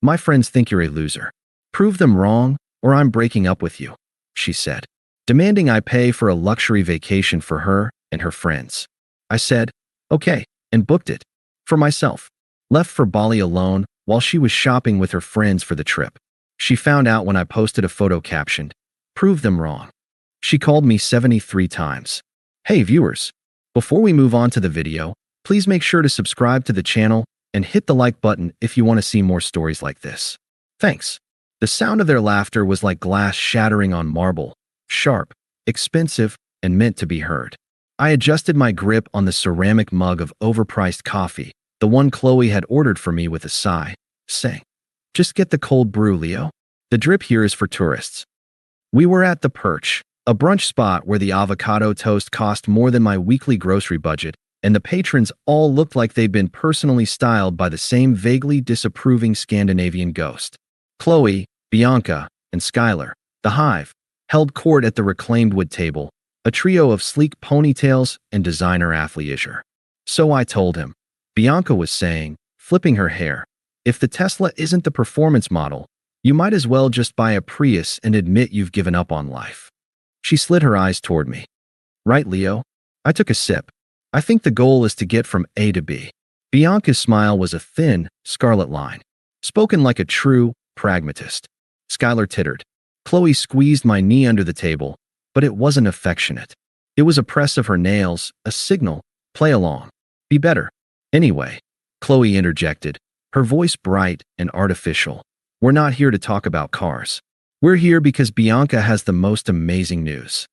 My friends think you're a loser. Prove them wrong, or I'm breaking up with you, she said, demanding I pay for a luxury vacation for her and her friends. I said, okay, and booked it. For myself. Left for Bali alone while she was shopping with her friends for the trip. She found out when I posted a photo captioned, "Prove them wrong." She called me 73 times. Hey viewers, before we move on to the video, please make sure to subscribe to the channel and hit the like button if you want to see more stories like this. Thanks. The sound of their laughter was like glass shattering on marble, sharp, expensive, and meant to be heard. I adjusted my grip on the ceramic mug of overpriced coffee, the one Chloe had ordered for me with a sigh, saying, "Just get the cold brew, Leo. The drip here is for tourists." We were at The Perch, a brunch spot where the avocado toast cost more than my weekly grocery budget, and the patrons all looked like they'd been personally styled by the same vaguely disapproving Scandinavian ghost. Chloe, Bianca, and Skylar, the Hive, held court at the reclaimed wood table, a trio of sleek ponytails and designer athleisure. So I told him, Bianca was saying, flipping her hair, if the Tesla isn't the performance model, you might as well just buy a Prius and admit you've given up on life. She slid her eyes toward me. Right, Leo? I took a sip. I think the goal is to get from A to B. Bianca's smile was a thin, scarlet line, spoken like a true pragmatist. Skylar tittered. Chloe squeezed my knee under the table, but it wasn't affectionate. It was a press of her nails, a signal, play along. Be better. Anyway, Chloe interjected, her voice bright and artificial. We're not here to talk about cars. We're here because Bianca has the most amazing news.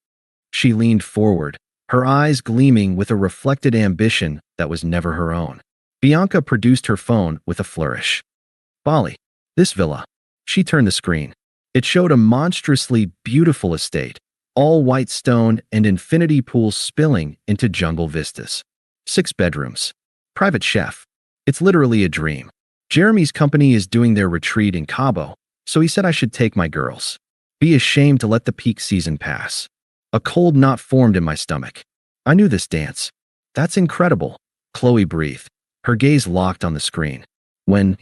She leaned forward, her eyes gleaming with a reflected ambition that was never her own. Bianca produced her phone with a flourish. Bali. This villa. She turned the screen. It showed a monstrously beautiful estate, all white stone and infinity pools spilling into jungle vistas. 6 bedrooms. Private chef. It's literally a dream. Jeremy's company is doing their retreat in Cabo, so he said I should take my girls. Be ashamed to let the peak season pass. A cold knot formed in my stomach. I knew this dance. That's incredible, Chloe breathed, her gaze locked on the screen. When?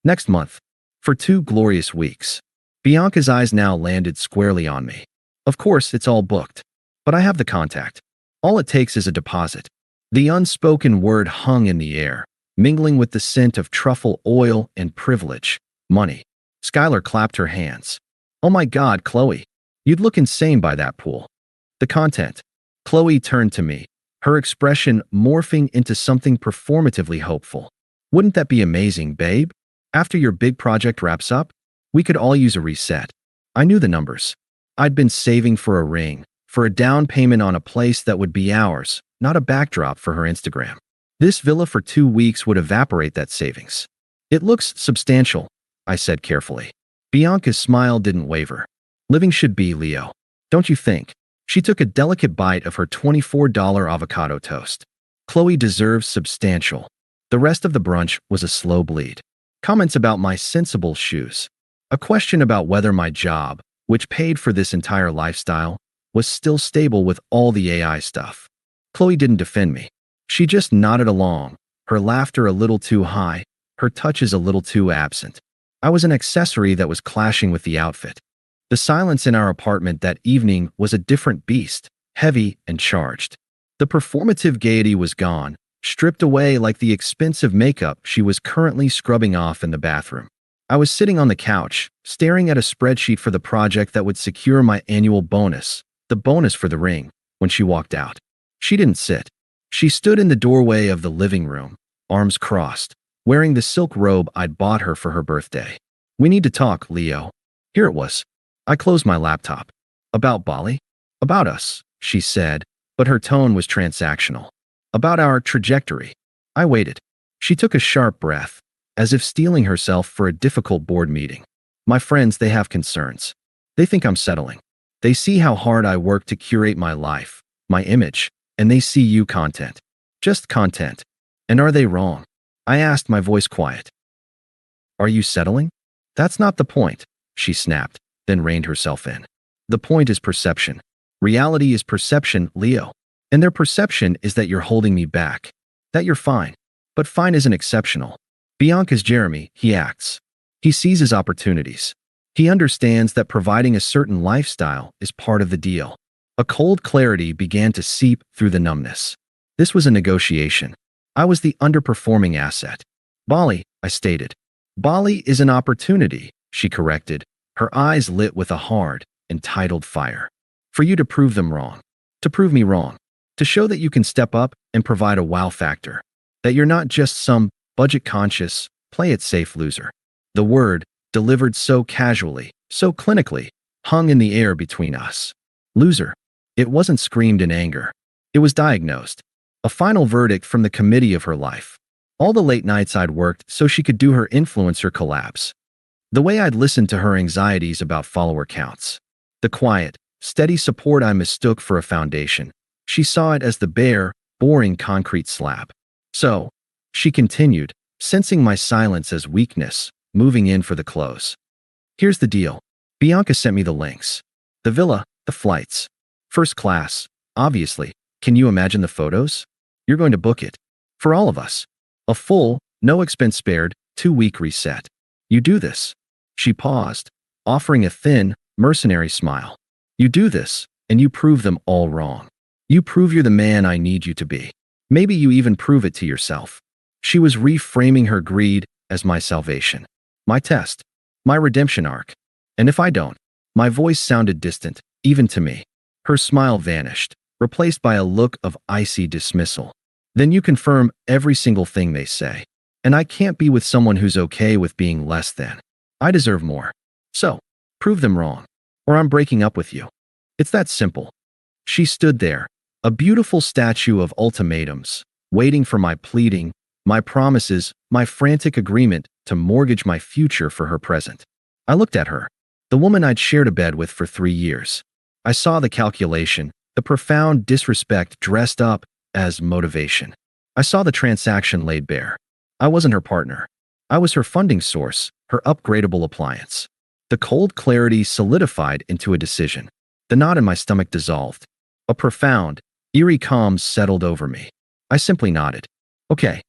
Next month. For 2 glorious weeks. Bianca's eyes now landed squarely on me. Of course, it's all booked. But I have the contact. All it takes is a deposit. The unspoken word hung in the air, mingling with the scent of truffle oil and privilege. Money. Skylar clapped her hands. Oh my God, Chloe. You'd look insane by that pool. The content. Chloe turned to me, her expression morphing into something performatively hopeful. Wouldn't that be amazing, babe? After your big project wraps up, we could all use a reset. I knew the numbers. I'd been saving for a ring, for a down payment on a place that would be ours, not a backdrop for her Instagram. This villa for 2 weeks would evaporate that savings. It looks substantial, I said carefully. Bianca's smile didn't waver. Living should be, Leo. Don't you think? She took a delicate bite of her $24 avocado toast. Chloe deserves substantial. The rest of the brunch was a slow bleed. Comments about my sensible shoes. A question about whether my job, which paid for this entire lifestyle, was still stable with all the AI stuff. Chloe didn't defend me. She just nodded along, her laughter a little too high, her touches a little too absent. I was an accessory that was clashing with the outfit. The silence in our apartment that evening was a different beast, heavy and charged. The performative gaiety was gone, stripped away like the expensive makeup she was currently scrubbing off in the bathroom. I was sitting on the couch, staring at a spreadsheet for the project that would secure my annual bonus, the bonus for the ring, when she walked out. She didn't sit. She stood in the doorway of the living room, arms crossed, wearing the silk robe I'd bought her for her birthday. We need to talk, Leo. Here it was. I closed my laptop. About Bali? About us, she said, but her tone was transactional. About our trajectory. I waited. She took a sharp breath, as if steeling herself for a difficult board meeting. My friends, they have concerns. They think I'm settling. They see how hard I work to curate my life, my image, and they see you content. Just content. And are they wrong? I asked, my voice quiet. Are you settling? That's not the point, she snapped, then reined herself in. The point is perception. Reality is perception, Leo. And their perception is that you're holding me back. That you're fine. But fine isn't exceptional. Bianca's Jeremy, he acts. He seizes opportunities. He understands that providing a certain lifestyle is part of the deal. A cold clarity began to seep through the numbness. This was a negotiation. I was the underperforming asset. Bali, I stated. Bali is an opportunity, she corrected, her eyes lit with a hard, entitled fire. For you to prove them wrong. To prove me wrong. To show that you can step up and provide a wow factor. That you're not just some budget-conscious, play-it-safe loser. The word, delivered so casually, so clinically, hung in the air between us. Loser. It wasn't screamed in anger. It was diagnosed. A final verdict from the committee of her life. All the late nights I'd worked so she could do her influencer collabs. The way I'd listened to her anxieties about follower counts. The quiet, steady support I mistook for a foundation. She saw it as the bare, boring concrete slab. So, she continued, sensing my silence as weakness, moving in for the close. Here's the deal. Bianca sent me the links. The villa, the flights. First class, obviously. Can you imagine the photos? You're going to book it. For all of us. A full, no expense spared, 2-week reset. You do this. She paused, offering a thin, mercenary smile. You do this, and you prove them all wrong. You prove you're the man I need you to be. Maybe you even prove it to yourself. She was reframing her greed as my salvation. My test. My redemption arc. And if I don't, my voice sounded distant, even to me. Her smile vanished, replaced by a look of icy dismissal. Then you confirm every single thing they say. And I can't be with someone who's okay with being less than. I deserve more. So, prove them wrong. Or I'm breaking up with you. It's that simple. She stood there, a beautiful statue of ultimatums, waiting for my pleading, my promises, my frantic agreement to mortgage my future for her present. I looked at her, the woman I'd shared a bed with for 3 years. I saw the calculation, the profound disrespect dressed up as motivation. I saw the transaction laid bare. I wasn't her partner. I was her funding source, her upgradable appliance. The cold clarity solidified into a decision. The knot in my stomach dissolved. A profound, eerie calm settled over me. I simply nodded. Okay.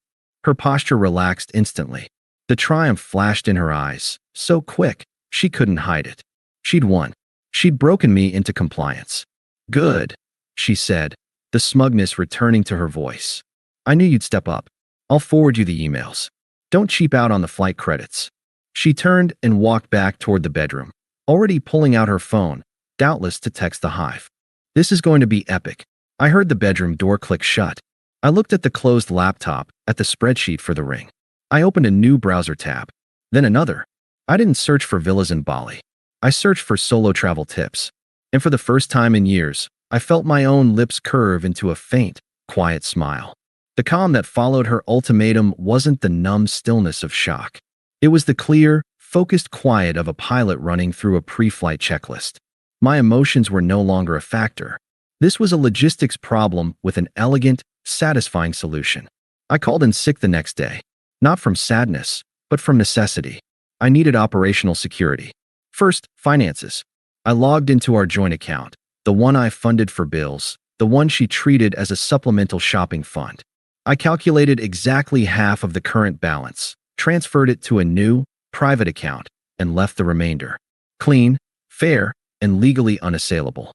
Her posture relaxed instantly. The triumph flashed in her eyes, so quick, she couldn't hide it. She'd won. She'd broken me into compliance. Good, she said, the smugness returning to her voice. I knew you'd step up. I'll forward you the emails. Don't cheap out on the flight credits. She turned and walked back toward the bedroom, already pulling out her phone, doubtless to text the hive. This is going to be epic. I heard the bedroom door click shut. I looked at the closed laptop, at the spreadsheet for the ring. I opened a new browser tab, then another. I didn't search for villas in Bali. I searched for solo travel tips. And for the first time in years, I felt my own lips curve into a faint, quiet smile. The calm that followed her ultimatum wasn't the numb stillness of shock. It was the clear, focused quiet of a pilot running through a pre-flight checklist. My emotions were no longer a factor. This was a logistics problem with an elegant, satisfying solution. I called in sick the next day, not from sadness, but from necessity. I needed operational security. First, finances. I logged into our joint account, the one I funded for bills, the one she treated as a supplemental shopping fund. I calculated exactly half of the current balance, transferred it to a new, private account, and left the remainder. Clean, fair, and legally unassailable.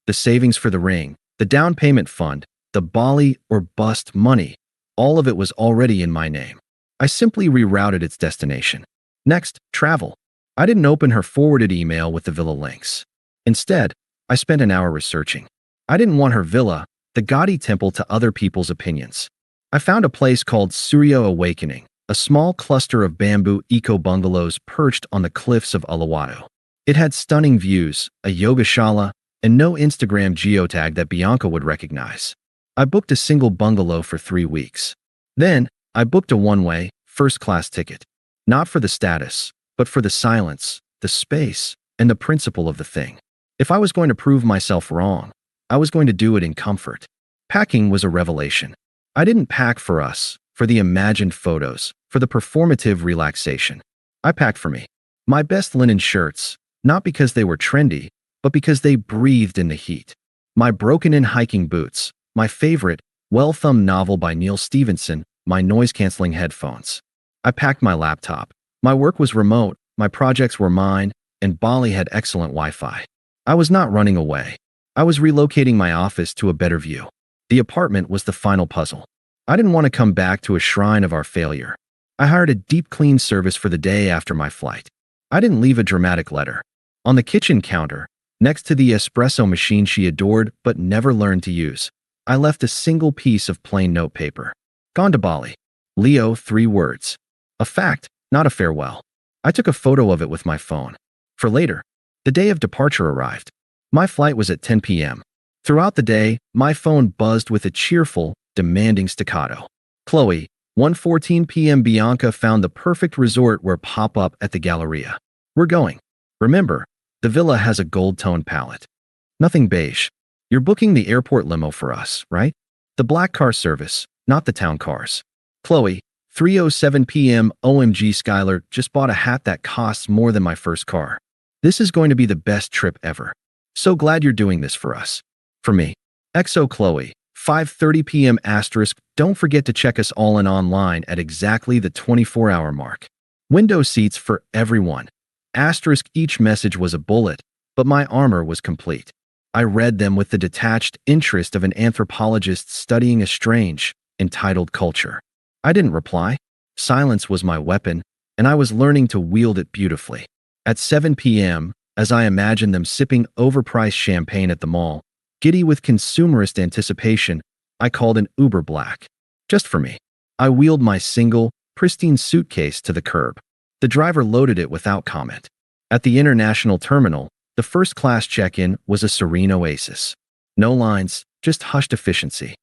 The savings for the ring, the down payment fund, the Bali or bust money, all of it was already in my name. I simply rerouted its destination. Next, travel. I didn't open her forwarded email with the villa links. Instead, I spent an hour researching. I didn't want her villa, the gaudy temple to other people's opinions. I found a place called Surya Awakening, a small cluster of bamboo eco-bungalows perched on the cliffs of Uluwatu. It had stunning views, a yogashala, and no Instagram geotag that Bianca would recognize. I booked a single bungalow for 3 weeks. Then, I booked a one-way, first-class ticket. Not for the status, but for the silence, the space, and the principle of the thing. If I was going to prove myself wrong, I was going to do it in comfort. Packing was a revelation. I didn't pack for us, for the imagined photos, for the performative relaxation. I packed for me. My best linen shirts, not because they were trendy, but because they breathed in the heat. My broken-in hiking boots, my favorite, well-thumbed novel by Neil Stevenson, my noise-canceling headphones. I packed my laptop, My work was remote, my projects were mine, and Bali had excellent Wi-Fi. I was not running away. I was relocating my office to a better view. The apartment was the final puzzle. I didn't want to come back to a shrine of our failure. I hired a deep clean service for the day after my flight. I didn't leave a dramatic letter. On the kitchen counter, next to the espresso machine she adored but never learned to use, I left a single piece of plain notepaper. Gone to Bali. Leo, 3 words. A fact, not a farewell. I took a photo of it with my phone. For later, the day of departure arrived. My flight was at 10 p.m. Throughout the day, my phone buzzed with a cheerful, demanding staccato. Chloe, 1:14 p.m. Bianca found the perfect resort where pop-up at the Galleria. We're going. Remember, the villa has a gold-toned palette. Nothing beige. You're booking the airport limo for us, right? The black car service, not the town cars. Chloe, 3:07 p.m. OMG Skylar just bought a hat that costs more than my first car. This is going to be the best trip ever. So glad you're doing this for us. For me. XO Chloe, 5:30 p.m. asterisk, don't forget to check us all in online at exactly the 24-hour mark. Window seats for everyone. Asterisk, each message was a bullet, but my armor was complete. I read them with the detached interest of an anthropologist studying a strange, entitled culture. I didn't reply. Silence was my weapon, and I was learning to wield it beautifully. At 7 p.m., as I imagined them sipping overpriced champagne at the mall, giddy with consumerist anticipation, I called an Uber Black. Just for me. I wheeled my single, pristine suitcase to the curb. The driver loaded it without comment. At the international terminal, the first-class check-in was a serene oasis. No lines, just hushed efficiency.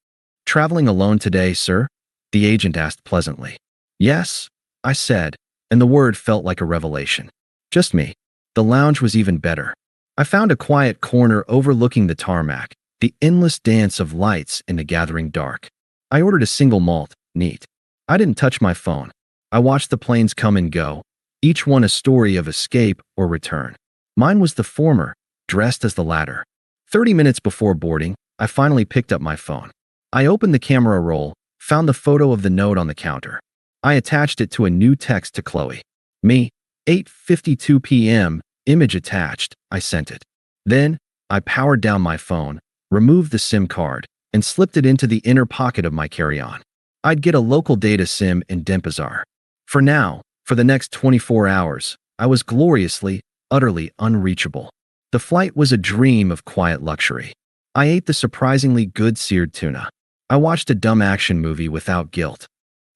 Traveling alone today, sir? The agent asked pleasantly. Yes, I said, and the word felt like a revelation. Just me. The lounge was even better. I found a quiet corner overlooking the tarmac, the endless dance of lights in the gathering dark. I ordered a single malt, neat. I didn't touch my phone. I watched the planes come and go, each one a story of escape or return. Mine was the former, dressed as the latter. 30 minutes before boarding, I finally picked up my phone. I opened the camera roll, found the photo of the note on the counter. I attached it to a new text to Chloe. Me, 8:52 p.m., image attached, I sent it. Then, I powered down my phone, removed the SIM card, and slipped it into the inner pocket of my carry-on. I'd get a local data SIM in Denpasar. For now, for the next 24 hours, I was gloriously, utterly unreachable. The flight was a dream of quiet luxury. I ate the surprisingly good seared tuna. I watched a dumb action movie without guilt.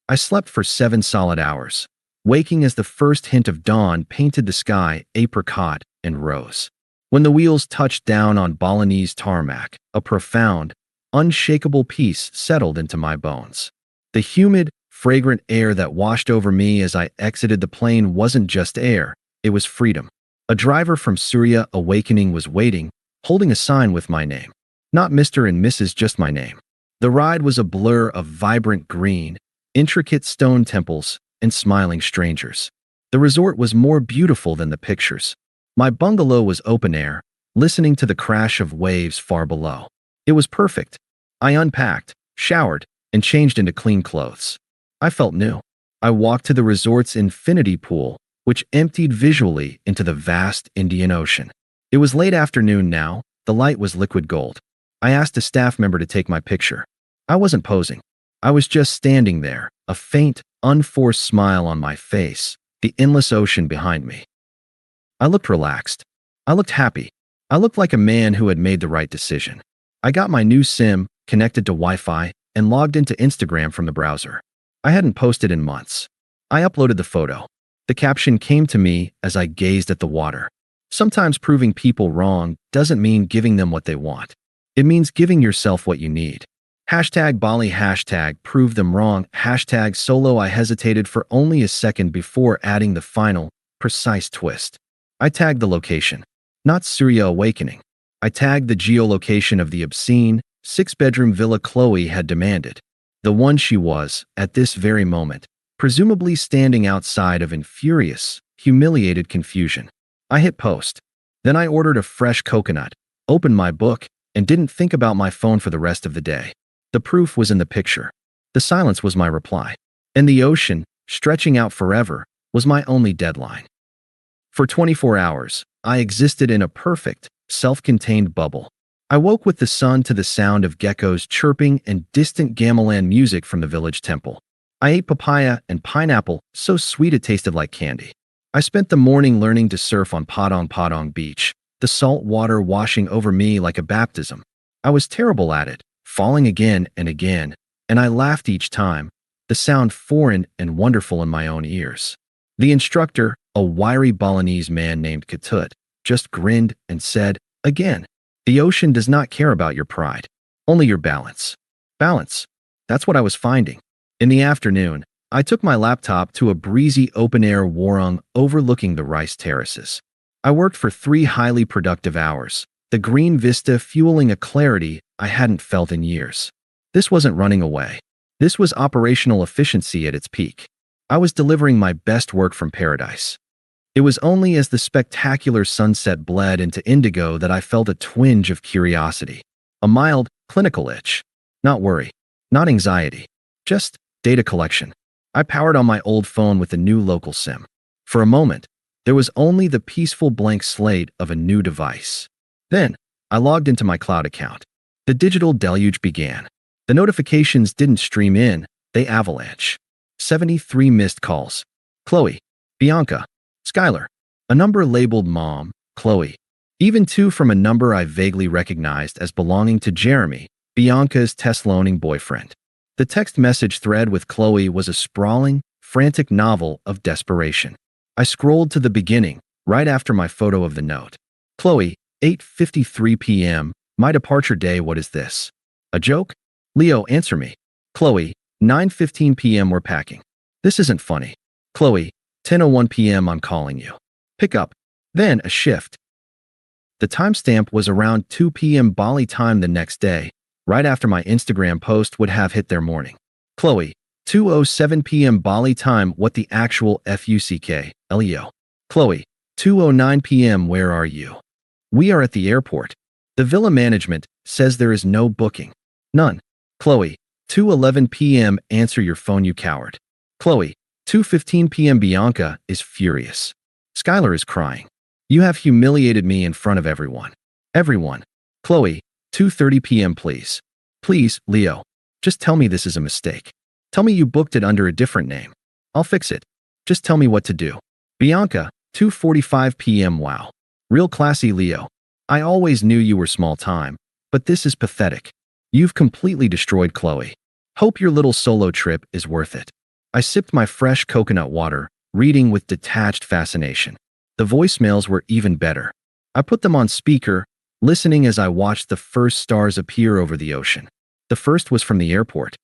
I slept for 7 solid hours, waking as the first hint of dawn painted the sky apricot and rose. When the wheels touched down on Balinese tarmac, a profound, unshakable peace settled into my bones. The humid, fragrant air that washed over me as I exited the plane wasn't just air, it was freedom. A driver from Surya Awakening was waiting, holding a sign with my name. Not Mr. and Mrs., just my name. The ride was a blur of vibrant green, intricate stone temples, and smiling strangers. The resort was more beautiful than the pictures. My bungalow was open air, listening to the crash of waves far below. It was perfect. I unpacked, showered, and changed into clean clothes. I felt new. I walked to the resort's infinity pool, which emptied visually into the vast Indian Ocean. It was late afternoon now, the light was liquid gold. I asked a staff member to take my picture. I wasn't posing. I was just standing there, a faint, unforced smile on my face, the endless ocean behind me. I looked relaxed. I looked happy. I looked like a man who had made the right decision. I got my new SIM, connected to Wi-Fi, and logged into Instagram from the browser. I hadn't posted in months. I uploaded the photo. The caption came to me as I gazed at the water. Sometimes proving people wrong doesn't mean giving them what they want. It means giving yourself what you need. Hashtag Bali, hashtag prove them wrong, hashtag solo. I hesitated for only a second before adding the final, precise twist. I tagged the location. Not Surya Awakening. I tagged the geolocation of the obscene, 6-bedroom villa Chloe had demanded. The one she was, at this very moment, presumably standing outside of in furious, humiliated confusion. I hit post. Then I ordered a fresh coconut, opened my book, and didn't think about my phone for the rest of the day. The proof was in the picture. The silence was my reply. And the ocean, stretching out forever, was my only deadline. For 24 hours, I existed in a perfect, self-contained bubble. I woke with the sun to the sound of geckos chirping and distant gamelan music from the village temple. I ate papaya and pineapple so sweet it tasted like candy. I spent the morning learning to surf on Padang Padang Beach, the salt water washing over me like a baptism. I was terrible at it, falling again and again, and I laughed each time, the sound foreign and wonderful in my own ears. The instructor, a wiry Balinese man named Ketut, just grinned and said, "Again, the ocean does not care about your pride, only your balance." Balance. That's what I was finding. In the afternoon, I took my laptop to a breezy open-air warung overlooking the rice terraces. I worked for 3 highly productive hours, the green vista fueling a clarity I hadn't felt in years. This wasn't running away. This was operational efficiency at its peak. I was delivering my best work from paradise. It was only as the spectacular sunset bled into indigo that I felt a twinge of curiosity. A mild, clinical itch. Not worry. Not anxiety. Just data collection. I powered on my old phone with a new local SIM. For a moment, there was only the peaceful blank slate of a new device. Then, I logged into my cloud account. The digital deluge began. The notifications didn't stream in, they avalanche. 73 missed calls. Chloe, Bianca, Skylar. A number labeled Mom, Chloe. Even 2 from a number I vaguely recognized as belonging to Jeremy, Bianca's Thessalonian boyfriend. The text message thread with Chloe was a sprawling, frantic novel of desperation. I scrolled to the beginning, right after my photo of the note. Chloe, 8:53 p.m., my departure day, what is this? A joke? Leo, answer me. Chloe, 9:15 p.m., we're packing. This isn't funny. Chloe, 10:01 p.m., I'm calling you. Pick up. Then a shift. The timestamp was around 2 p.m. Bali time the next day, right after my Instagram post would have hit their morning. Chloe, 2:07 p.m. Bali time, what the actual fuck, Leo. Chloe, 2:09 p.m. where are you? We are at the airport. The villa management says there is no booking. None. Chloe, 2:11 p.m. answer your phone, you coward. Chloe, 2:15 p.m. Bianca is furious. Skylar is crying. You have humiliated me in front of everyone. Everyone. Chloe, 2:30 p.m. please. Please, Leo. Just tell me this is a mistake. Tell me you booked it under a different name. I'll fix it. Just tell me what to do. Bianca, 2:45 p.m. Wow. Real classy, Leo. I always knew you were small time, but this is pathetic. You've completely destroyed Chloe. Hope your little solo trip is worth it. I sipped my fresh coconut water, reading with detached fascination. The voicemails were even better. I put them on speaker, listening as I watched the first stars appear over the ocean. The first was from the airport.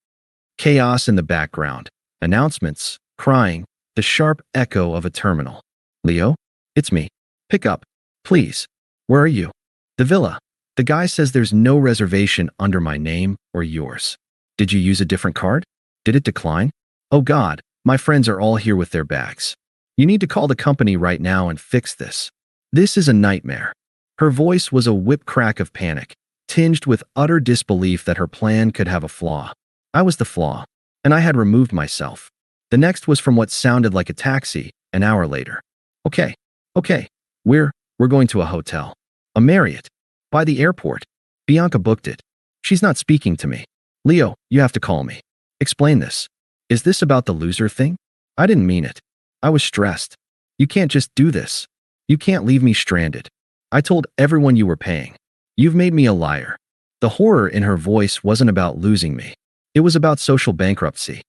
Chaos in the background, announcements, crying, the sharp echo of a terminal. Leo? It's me. Pick up. Please. Where are you? The villa. The guy says there's no reservation under my name or yours. Did you use a different card? Did it decline? Oh God, my friends are all here with their bags. You need to call the company right now and fix this. This is a nightmare. Her voice was a whip crack of panic, tinged with utter disbelief that her plan could have a flaw. I was the flaw, and I had removed myself. The next was from what sounded like a taxi, an hour later. Okay. We're going to a hotel. A Marriott. By the airport. Bianca booked it. She's not speaking to me. Leo, you have to call me. Explain this. Is this about the loser thing? I didn't mean it. I was stressed. You can't just do this. You can't leave me stranded. I told everyone you were paying. You've made me a liar. The horror in her voice wasn't about losing me. It was about social bankruptcy.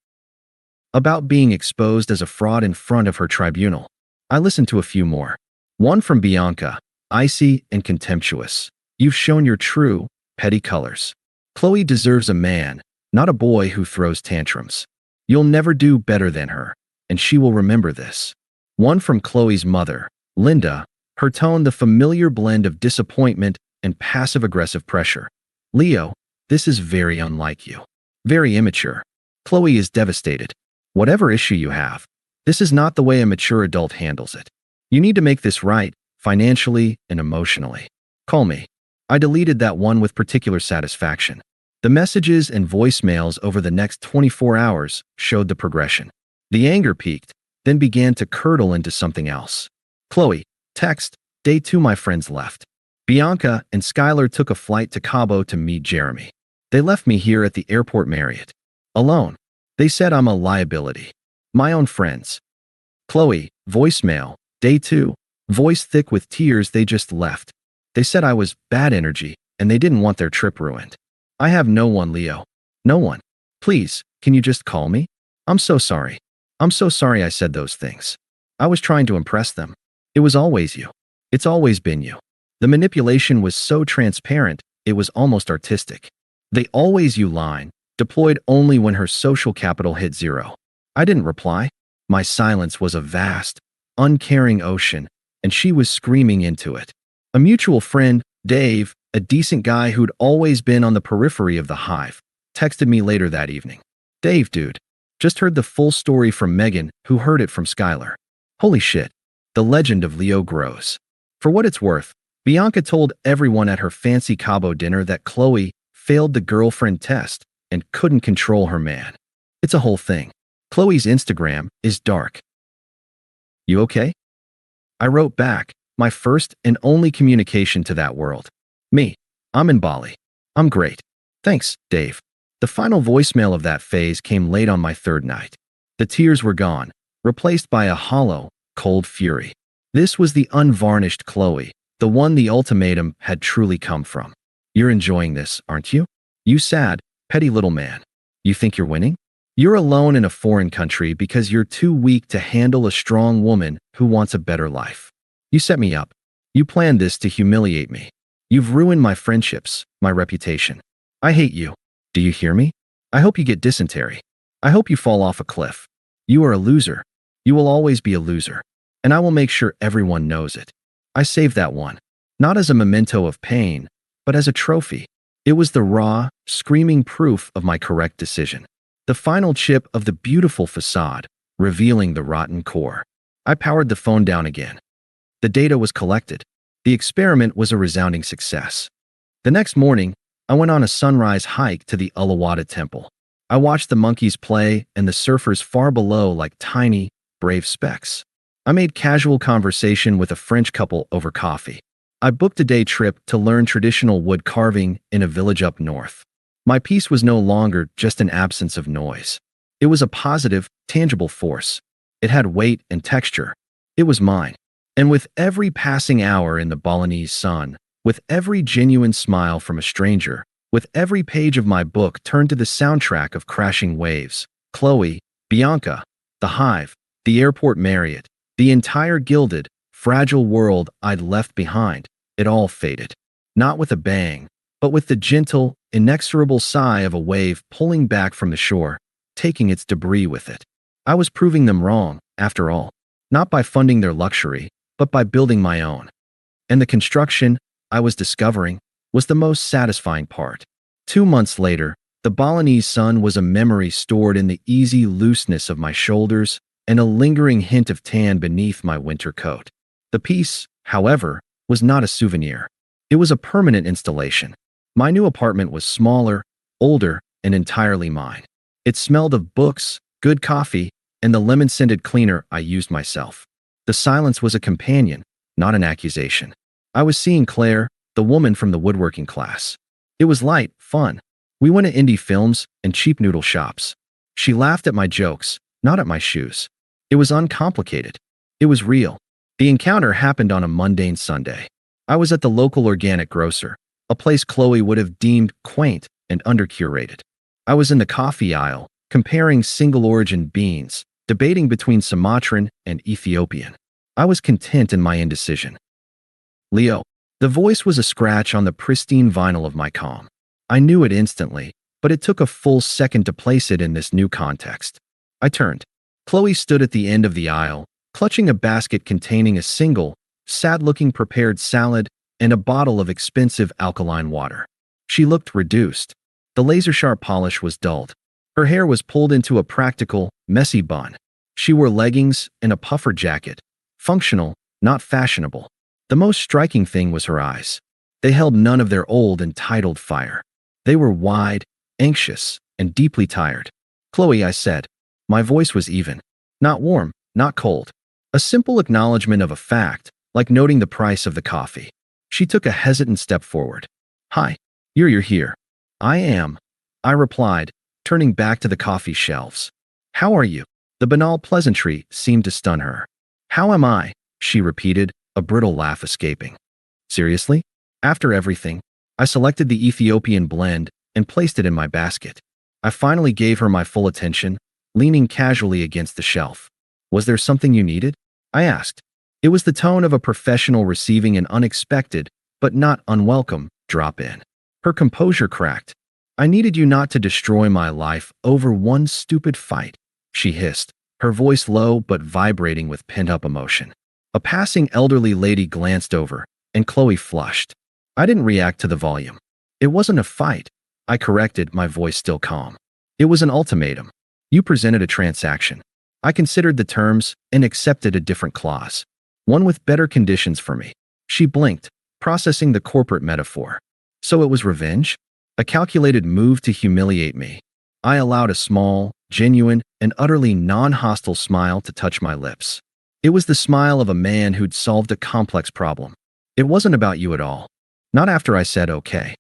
About being exposed as a fraud in front of her tribunal. I listened to a few more. One from Bianca, icy and contemptuous. You've shown your true, petty colors. Chloe deserves a man, not a boy who throws tantrums. You'll never do better than her, and she will remember this. One from Chloe's mother, Linda, her tone the familiar blend of disappointment and passive-aggressive pressure. Leo, this is very unlike you. Very immature. Chloe is devastated. Whatever issue you have, this is not the way a mature adult handles it. You need to make this right, financially and emotionally. Call me. I deleted that one with particular satisfaction. The messages and voicemails over the next 24 hours showed the progression. The anger peaked, then began to curdle into something else. Chloe, text, day 2 my friends left. Bianca and Skylar took a flight to Cabo to meet Jeremy. They left me here at the airport Marriott. Alone. They said I'm a liability. My own friends. Chloe, voicemail, day 2, voice thick with tears they just left. They said I was bad energy and they didn't want their trip ruined. I have no one, Leo. No one. Please, can you just call me? I'm so sorry. I'm so sorry I said those things. I was trying to impress them. It was always you. It's always been you. The manipulation was so transparent, it was almost artistic. The always you line, deployed only when her social capital hit 0. I didn't reply. My silence was a vast, uncaring ocean, and she was screaming into it. A mutual friend, Dave, a decent guy who'd always been on the periphery of the hive, texted me later that evening. Dave, dude. Just heard the full story from Megan, who heard it from Skylar. Holy shit. The legend of Leo grows. For what it's worth, Bianca told everyone at her fancy Cabo dinner that Chloe failed the girlfriend test and couldn't control her man. It's a whole thing. Chloe's Instagram is dark. You okay? I wrote back, my first and only communication to that world. Me. I'm in Bali. I'm great. Thanks, Dave. The final voicemail of that phase came late on my 3rd night. The tears were gone, replaced by a hollow, cold fury. This was the unvarnished Chloe, the one the ultimatum had truly come from. You're enjoying this, aren't you? You sad, petty little man. You think you're winning? You're alone in a foreign country because you're too weak to handle a strong woman who wants a better life. You set me up. You planned this to humiliate me. You've ruined my friendships, my reputation. I hate you. Do you hear me? I hope you get dysentery. I hope you fall off a cliff. You are a loser. You will always be a loser. And I will make sure everyone knows it. I saved that one. Not as a memento of pain, but as a trophy. It was the raw, screaming proof of my correct decision. The final chip of the beautiful facade, revealing the rotten core. I powered the phone down again. The data was collected. The experiment was a resounding success. The next morning, I went on a sunrise hike to the Uluwatu Temple. I watched the monkeys play and the surfers far below like tiny, brave specks. I made casual conversation with a French couple over coffee. I booked a day trip to learn traditional wood carving in a village up north. My peace was no longer just an absence of noise. It was a positive, tangible force. It had weight and texture. It was mine. And with every passing hour in the Balinese sun, with every genuine smile from a stranger, with every page of my book turned to the soundtrack of crashing waves, Chloe, Bianca, the hive, the airport Marriott, the entire gilded, fragile world I'd left behind, it all faded. Not with a bang, but with the gentle, inexorable sigh of a wave pulling back from the shore, taking its debris with it. I was proving them wrong, after all, not by funding their luxury, but by building my own. And the construction, I was discovering, was the most satisfying part. 2 months later, the Balinese sun was a memory stored in the easy looseness of my shoulders and a lingering hint of tan beneath my winter coat. The piece, however, was not a souvenir. It was a permanent installation. My new apartment was smaller, older, and entirely mine. It smelled of books, good coffee, and the lemon-scented cleaner I used myself. The silence was a companion, not an accusation. I was seeing Claire, the woman from the woodworking class. It was light, fun. We went to indie films and cheap noodle shops. She laughed at my jokes, not at my shoes. It was uncomplicated. It was real. The encounter happened on a mundane Sunday. I was at the local organic grocer, a place Chloe would have deemed quaint and under-curated. I was in the coffee aisle, comparing single-origin beans, debating between Sumatran and Ethiopian. I was content in my indecision. Leo. The voice was a scratch on the pristine vinyl of my comm. I knew it instantly, but it took a full second to place it in this new context. I turned. Chloe stood at the end of the aisle, clutching a basket containing a single, sad-looking prepared salad and a bottle of expensive alkaline water. She looked reduced. The laser-sharp polish was dulled. Her hair was pulled into a practical, messy bun. She wore leggings and a puffer jacket, functional, not fashionable. The most striking thing was her eyes. They held none of their old entitled fire. They were wide, anxious, and deeply tired. Chloe, I said. My voice was even. Not warm, not cold. A simple acknowledgement of a fact, like noting the price of the coffee. She took a hesitant step forward. Hi, you're here. I am, I replied, turning back to the coffee shelves. How are you? The banal pleasantry seemed to stun her. How am I? She repeated, a brittle laugh escaping. Seriously? After everything, I selected the Ethiopian blend and placed it in my basket. I finally gave her my full attention, leaning casually against the shelf. Was there something you needed? I asked. It was the tone of a professional receiving an unexpected, but not unwelcome, drop-in. Her composure cracked. I needed you not to destroy my life over one stupid fight, she hissed, her voice low but vibrating with pent-up emotion. A passing elderly lady glanced over, and Chloe flushed. I didn't react to the volume. It wasn't a fight, I corrected, my voice still calm. It was an ultimatum. You presented a transaction. I considered the terms and accepted a different clause. One with better conditions for me. She blinked, processing the corporate metaphor. So it was revenge? A calculated move to humiliate me. I allowed a small, genuine, and utterly non-hostile smile to touch my lips. It was the smile of a man who'd solved a complex problem. It wasn't about you at all. Not after I said okay.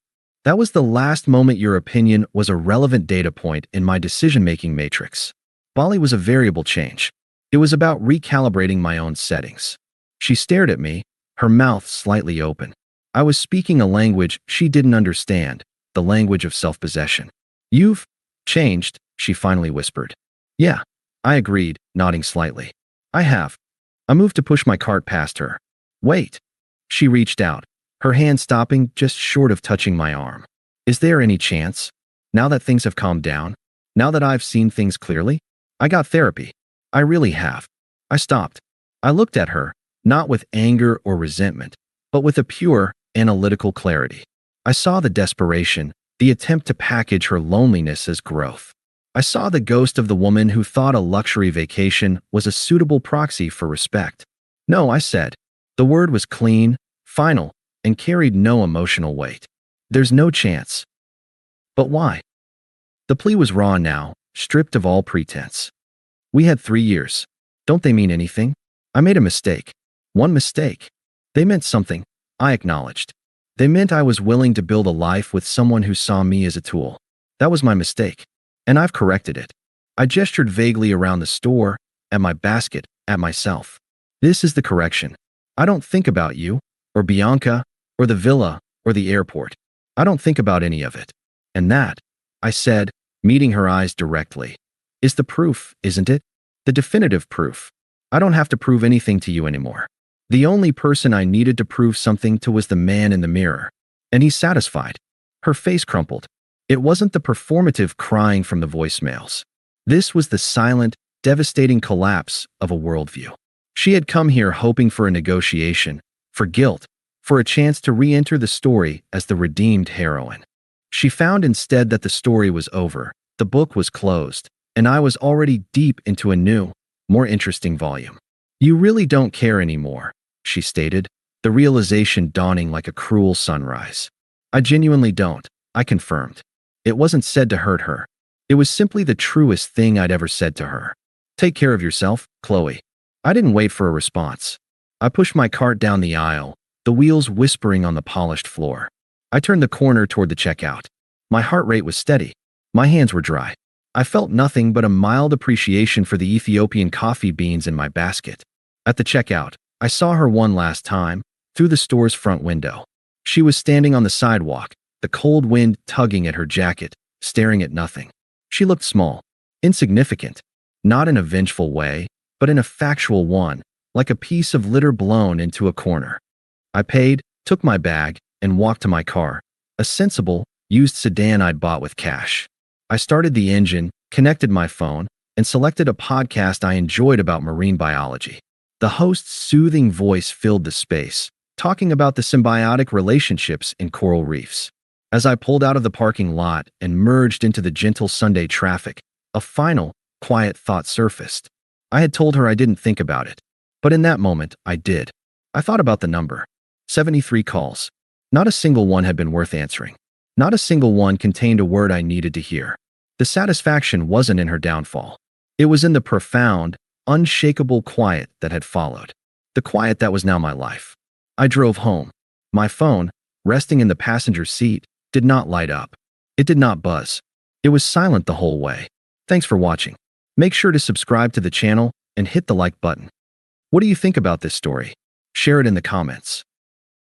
That was the last moment your opinion was a relevant data point in my decision-making matrix. Bali was a variable change. It was about recalibrating my own settings. She stared at me, her mouth slightly open. I was speaking a language she didn't understand, the language of self-possession. You've changed, she finally whispered. Yeah, I agreed, nodding slightly. I have. I moved to push my cart past her. Wait. She reached out, her hand stopping just short of touching my arm. Is there any chance? Now that things have calmed down? Now that I've seen things clearly? I got therapy. I really have. I stopped. I looked at her, not with anger or resentment, but with a pure, analytical clarity. I saw the desperation, the attempt to package her loneliness as growth. I saw the ghost of the woman who thought a luxury vacation was a suitable proxy for respect. No, I said. The word was clean, final, and carried no emotional weight. There's no chance. But why? The plea was raw now, stripped of all pretense. We had 3 years. Don't they mean anything? I made a mistake. One mistake. They meant something, I acknowledged. They meant I was willing to build a life with someone who saw me as a tool. That was my mistake. And I've corrected it. I gestured vaguely around the store, at my basket, at myself. This is the correction. I don't think about you, or Bianca, or the villa, or the airport. I don't think about any of it. And that, I said, meeting her eyes directly, is the proof, isn't it? The definitive proof. I don't have to prove anything to you anymore. The only person I needed to prove something to was the man in the mirror. And he's satisfied. Her face crumpled. It wasn't the performative crying from the voicemails. This was the silent, devastating collapse of a worldview. She had come here hoping for a negotiation, for guilt, for a chance to re-enter the story as the redeemed heroine. She found instead that the story was over, the book was closed, and I was already deep into a new, more interesting volume. You really don't care anymore, she stated, the realization dawning like a cruel sunrise. I genuinely don't, I confirmed. It wasn't said to hurt her. It was simply the truest thing I'd ever said to her. Take care of yourself, Chloe. I didn't wait for a response. I pushed my cart down the aisle, the wheels whispering on the polished floor. I turned the corner toward the checkout. My heart rate was steady. My hands were dry. I felt nothing but a mild appreciation for the Ethiopian coffee beans in my basket. At the checkout, I saw her one last time, through the store's front window. She was standing on the sidewalk, the cold wind tugging at her jacket, staring at nothing. She looked small, insignificant, not in a vengeful way, but in a factual one, like a piece of litter blown into a corner. I paid, took my bag, and walked to my car, a sensible, used sedan I'd bought with cash. I started the engine, connected my phone, and selected a podcast I enjoyed about marine biology. The host's soothing voice filled the space, talking about the symbiotic relationships in coral reefs. As I pulled out of the parking lot and merged into the gentle Sunday traffic, a final, quiet thought surfaced. I had told her I didn't think about it. But in that moment, I did. I thought about the number. 73 calls. Not a single one had been worth answering. Not a single one contained a word I needed to hear. The satisfaction wasn't in her downfall. It was in the profound, unshakable quiet that had followed. The quiet that was now my life. I drove home. My phone, resting in the passenger seat, did not light up. It did not buzz. It was silent the whole way. Thanks for watching. Make sure to subscribe to the channel and hit the like button. What do you think about this story? Share it in the comments.